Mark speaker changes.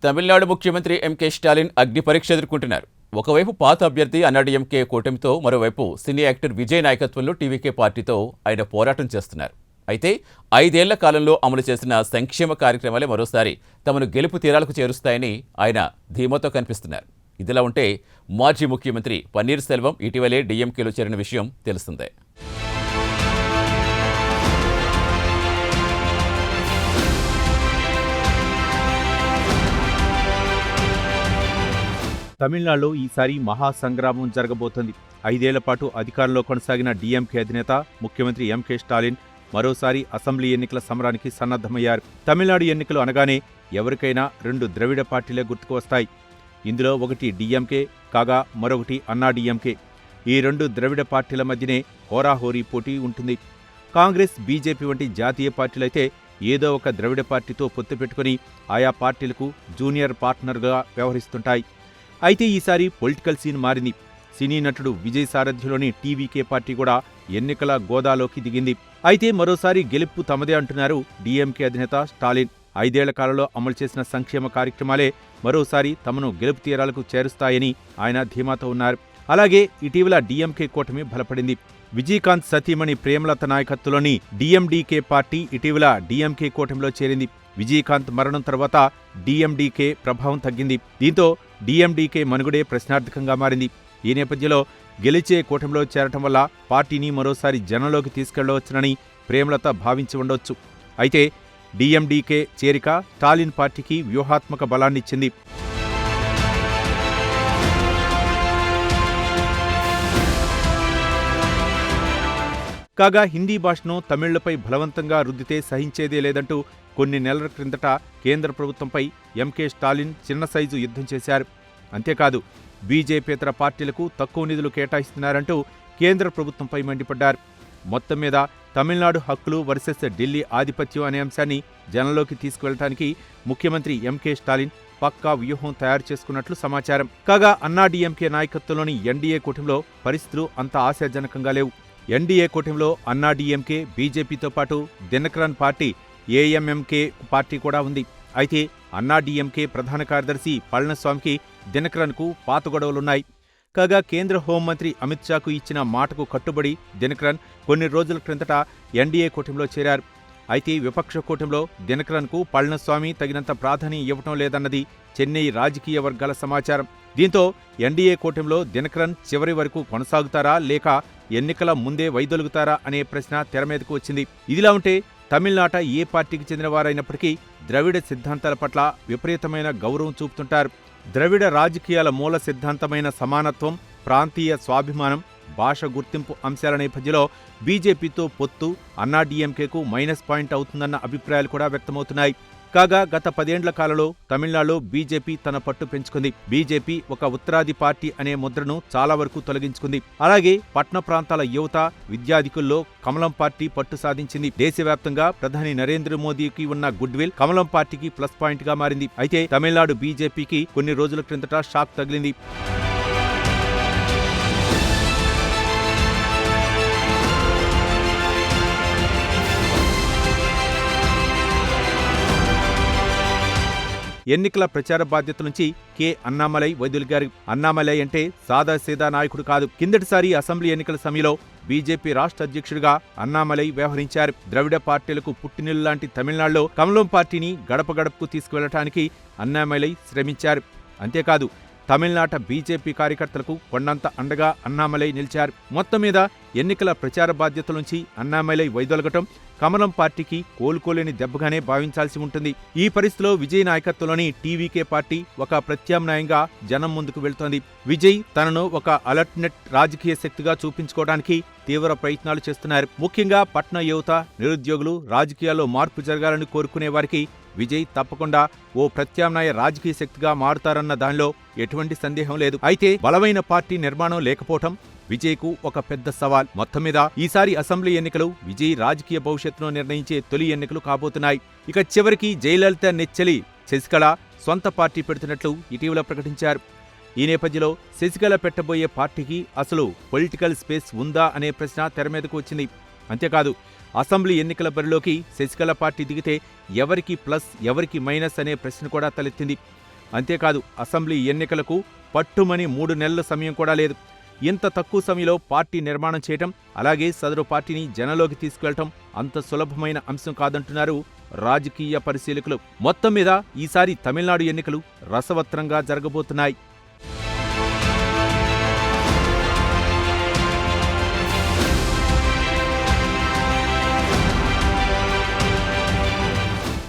Speaker 1: తమిళనాడు ముఖ్యమంత్రి ఎంకే స్టాలిన్ అగ్ని పరీక్ష ఎదుర్కొంటున్నారు. ఒకవైపు పాత అభ్యర్థి అన్నాడీఎంకే కూటమితో, మరోవైపు సినీ యాక్టర్ విజయ్ నాయకత్వంలో టీవీకే పార్టీతో ఆయన పోరాటం చేస్తున్నారు. అయితే 5 ఏళ్ల కాలంలో అమలు చేసిన సంక్షేమ కార్యక్రమాలే మరోసారి తమను గెలుపు తీరాలకు చేరుస్తాయని ఆయన ధీమాతో కనిపిస్తున్నారు. ఇదిలా ఉంటే మాజీ ముఖ్యమంత్రి పన్నీర్ సెల్వం ఇటీవలే డీఎంకేలో చేరిన విషయం తెలిసిందే.
Speaker 2: తమిళనాడులో ఈసారి మహాసంగ్రామం జరగబోతోంది. 5 ఏళ్ల పాటు అధికారంలో కొనసాగిన డీఎంకే అధినేత ముఖ్యమంత్రి ఎంకే స్టాలిన్ మరోసారి అసెంబ్లీ ఎన్నికల సమరానికి సన్నద్ధమయ్యారు. తమిళనాడు ఎన్నికలు అనగానే ఎవరికైనా 2 ద్రవిడ పార్టీలే గుర్తుకు వస్తాయి. ఇందులో ఒకటి డీఎంకే కాగా మరొకటి అన్నాడీఎంకే. ఈ 2 ద్రవిడ పార్టీల మధ్యనే హోరాహోరీ పోటీ ఉంటుంది. కాంగ్రెస్, బీజేపీ వంటి జాతీయ పార్టీలైతే ఏదో ఒక ద్రవిడ పార్టీతో పొత్తు పెట్టుకుని ఆయా పార్టీలకు జూనియర్ పార్ట్నర్గా వ్యవహరిస్తుంటాయి. అయితే ఈసారి పొలిటికల్ సీన్ మారింది. సినీ నటుడు విజయ్ సారథ్యంలోని టీవీకే పార్టీ కూడా ఎన్నికల గోదాలోకి దిగింది. అయితే మరోసారి గెలుపు తమదే అంటున్నారు డీఎంకే అధినేత స్టాలిన్. 5 ఏళ్ల కాలంలో అమలు చేసిన సంక్షేమ కార్యక్రమాలే మరోసారి తమను గెలుపు తీరాలకు చేరుస్తాయని ఆయన ధీమాతో ఉన్నారు. అలాగే ఇటీవల డీఎంకే కూటమి బలపడింది. విజయకాంత్ సతీమణి ప్రేమలత నాయకత్వంలోని డీఎండీకే పార్టీ ఇటీవల డీఎంకే కూటమిలో చేరింది. విజయకాంత్ మరణం తర్వాత డీఎండీకే ప్రభావం తగ్గింది. దీంతో డీఎండీకే మనుగడే ప్రశ్నార్థకంగా మారింది. ఈ నేపథ్యంలో గెలిచే కూటమిలో చేరటం వల్ల పార్టీని మరోసారి జనంలోకి తీసుకెళ్లవచ్చునని ప్రేమలత భావించి ఉండొచ్చు. అయితే డీఎండీకే చేరిక స్టాలిన్ పార్టీకి వ్యూహాత్మక బలాన్నిచ్చింది. కాగా హిందీ భాషను తమిళులపై బలవంతంగా రుద్దితే సహించేదే లేదంటూ కొన్ని నెలల క్రిందట కేంద్ర ప్రభుత్వంపై ఎంకే స్టాలిన్ చిన్న సైజు యుద్ధం చేశారు. అంతేకాదు బీజేపీతర పార్టీలకు తక్కువ నిధులు కేటాయిస్తున్నారంటూ కేంద్ర ప్రభుత్వంపై మండిపడ్డారు. మొత్తం మీద తమిళనాడు హక్కులు వర్సెస్ ఢిల్లీ ఆధిపత్యం అనే అంశాన్ని జనంలోకి తీసుకువెళ్లడానికి ముఖ్యమంత్రి ఎంకే స్టాలిన్ పక్కా వ్యూహం తయారు చేసుకున్నట్లు సమాచారం. కాగా అన్నాడీఎంకే నాయకత్వంలోని ఎన్డీఏ కూటమిలో పరిస్థితులు అంత ఆశాజనకంగా లేవు. ఎన్డీఏ కూటమిలో అన్నాడీఎంకే, బీజేపీతో పాటు దినకరన్ పార్టీ ఏఎంఎంకే పార్టీ కూడా ఉంది. అయితే అన్నాడీఎంకే ప్రధాన కార్యదర్శి పళనిస్వామికి దినకరన్కు పాత గొడవలున్నాయి. కాగా కేంద్ర హోంమంత్రి అమిత్ షాకు ఇచ్చిన మాటకు కట్టుబడి దినకరన్ కొన్ని రోజుల క్రిందట ఎన్డీఏ కూటమిలో చేరారు. అయితే విపక్ష కూటమిలో దినకరన్కు పళనిస్వామి తగినంత ప్రాధాన్యం ఇవ్వటం లేదన్నది చెన్నై రాజకీయ వర్గాల సమాచారం. దీంతో ఎన్డీఏ కూటమిలో దినకరన్ చివరి వరకు కొనసాగుతారా లేక ఎన్నికల ముందే వైదొలుగుతారా అనే ప్రశ్న తెరమీదకు వచ్చింది. ఇదిలా ఉంటే తమిళనాట ఏ పార్టీకి చెందినవారైనప్పటికీ ద్రవిడ సిద్ధాంతాల పట్ల విపరీతమైన గౌరవం చూపుతుంటారు. ద్రవిడ రాజకీయాల మూల సిద్ధాంతమైన సమానత్వం, ప్రాంతీయ స్వాభిమానం, భాష గుర్తింపు అంశాల నేపథ్యంలో బీజేపీతో పొత్తు అన్నాడీఎంకేకు మైనస్ పాయింట్ అవుతుందన్న అభిప్రాయాలు కూడా వ్యక్తమవుతున్నాయి. కాగా గత 10 ఏండ్ల కాలంలో తమిళనాడులో బీజేపీ తన పట్టు పెంచుకుంది. బీజేపీ ఒక ఉత్తరాది పార్టీ అనే ముద్రను చాలా వరకు తొలగించుకుంది. అలాగే పట్టణ ప్రాంతాల యువత, విద్యాధికుల్లో కమలం పార్టీ పట్టు సాధించింది. దేశవ్యాప్తంగా ప్రధాని నరేంద్ర మోదీకి ఉన్న గుడ్ విల్ కమలం పార్టీకి ప్లస్ పాయింట్ గా మారింది. అయితే తమిళనాడు బీజేపీకి కొన్ని రోజుల క్రిందట షాక్ తగిలింది. ఎన్నికల ప్రచార బాధ్యత నుంచి కె అన్నామలై వైదొలిగారు. అన్నామలై అంటే సాదాసీదా నాయకుడు కాదు. కిందటిసారి అసెంబ్లీ ఎన్నికల సమయంలో బీజేపీ రాష్ట్ర అధ్యక్షుడిగా అన్నామలై వ్యవహరించారు. ద్రవిడ పార్టీలకు పుట్టినిల్లు లాంటి తమిళనాడులో కమలం పార్టీని గడప గడపకు తీసుకువెళ్లటానికి అన్నామలై శ్రమించారు. అంతేకాదు తమిళనాట బీజేపీ కార్యకర్తలకు కొండంత అండగా అన్నామలై నిలిచారు. మొత్తం మీద ఎన్నికల ప్రచార బాధ్యతల నుంచి అన్నామలై వైదొలగటం కమలం పార్టీకి కోలుకోలేని దెబ్బగానే భావించాల్సి ఉంటుంది. ఈ పరిస్థితిలో విజయ్ నాయకత్వంలోని టీవీకే పార్టీ ఒక ప్రత్యామ్నాయంగా జనం ముందుకు వెళ్తోంది. విజయ్ తనను ఒక అలర్ట్నెట్ రాజకీయ శక్తిగా చూపించుకోవడానికి తీవ్ర ప్రయత్నాలు చేస్తున్నారు. ముఖ్యంగా పట్న యువత, నిరుద్యోగులు, రాజకీయాల్లో మార్పు జరగాలని కోరుకునే వారికి విజయ్ తప్పకుండా ఓ ప్రత్యామ్నాయ రాజకీయ శక్తిగా మారుతారన్న దానిలో ఎటువంటి సందేహం లేదు. అయితే బలమైన పార్టీ నిర్మాణం లేకపోవటం విజయ్కు ఒక పెద్ద సవాల్. మొత్తం మీద ఈసారి అసెంబ్లీ ఎన్నికలు విజయ్ రాజకీయ భవిష్యత్తును నిర్ణయించే తొలి ఎన్నికలు కాబోతున్నాయి. ఇక చివరికి జయలలిత నెచ్చెలి శశికళ సొంత పార్టీ పెడుతున్నట్లు ఇటీవల ప్రకటించారు. ఈ నేపథ్యంలో శశికళ పెట్టబోయే పార్టీకి అసలు పొలిటికల్ స్పేస్ ఉందా అనే ప్రశ్న తెరమీదకు వచ్చింది. అంతేకాదు అసెంబ్లీ ఎన్నికల బరిలోకి శశికళ పార్టీ దిగితే ఎవరికి ప్లస్ ఎవరికి మైనస్ అనే ప్రశ్న కూడా తలెత్తింది. అంతేకాదు అసెంబ్లీ ఎన్నికలకు పట్టుమని 3 నెలల సమయం కూడా లేదు. ఇంత తక్కువ సమయంలో పార్టీ నిర్మాణం చేయటం, అలాగే సదరు పార్టీని జనంలోకి తీసుకెళ్లటం అంత సులభమైన అంశం కాదంటున్నారు రాజకీయ పరిశీలకులు. మొత్తం మీద ఈసారి తమిళనాడు ఎన్నికలు రసవత్రంగా జరగబోతున్నాయి.